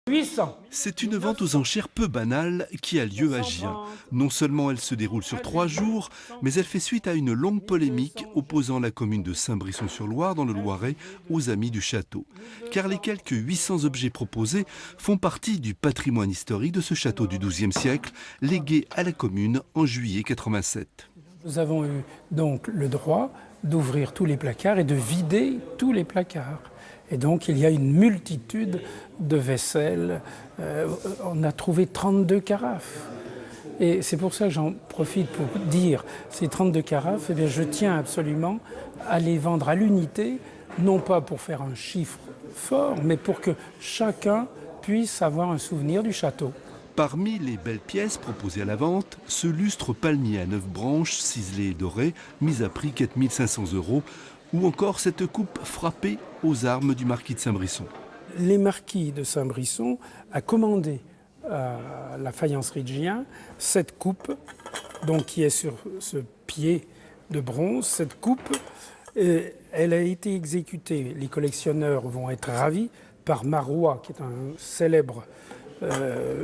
800. C'est une vente aux enchères peu banale qui a lieu à Gien. Non seulement elle se déroule sur 3 jours, mais elle fait suite à une longue polémique opposant la commune de Saint-Brisson-sur-Loire dans le Loiret aux amis du château. Car les quelques 800 objets proposés font partie du patrimoine historique de ce château du XIIe siècle, légué à la commune en juillet 87. Nous avons eu donc le droit d'ouvrir tous les placards et de vider tous les placards. Et donc il y a une multitude de vaisselle. On a trouvé 32 carafes. Et c'est pour ça que j'en profite pour dire, ces 32 carafes, eh bien, je tiens absolument à les vendre à l'unité, non pas pour faire un chiffre fort, mais pour que chacun puisse avoir un souvenir du château. Parmi les belles pièces proposées à la vente, ce lustre palmier à 9 branches, ciselé et doré, mis à prix 4 500 €, ou encore cette coupe frappée aux armes du marquis de Saint-Brisson. Les marquis de Saint-Brisson a commandé à la faïencerie de Gien cette coupe, donc qui est sur ce pied de bronze. Cette coupe, elle a été exécutée, les collectionneurs vont être ravis, par Marois, qui est un célèbre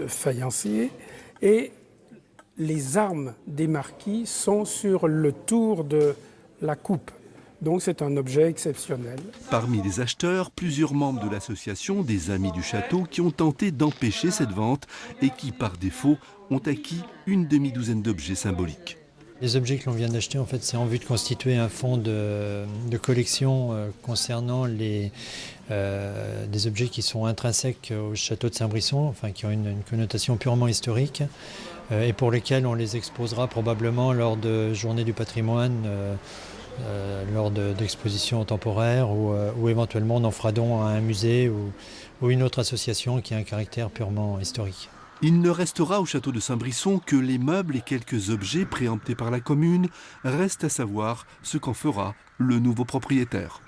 faïencier, et les armes des marquis sont sur le tour de la coupe. Donc c'est un objet exceptionnel. Parmi les acheteurs, plusieurs membres de l'association des Amis du Château qui ont tenté d'empêcher cette vente et qui, par défaut, ont acquis une demi-douzaine d'objets symboliques. Les objets que l'on vient d'acheter, en fait, c'est en vue de constituer un fonds de collection concernant des objets qui sont intrinsèques au château de Saint-Brisson, enfin qui ont une connotation purement historique, et pour lesquels on les exposera probablement lors de journées du patrimoine, lors d'expositions temporaires, ou éventuellement on en fera don à un musée ou une autre association qui a un caractère purement historique. Il ne restera au château de Saint-Brisson que les meubles et quelques objets préemptés par la commune. Reste à savoir ce qu'en fera le nouveau propriétaire.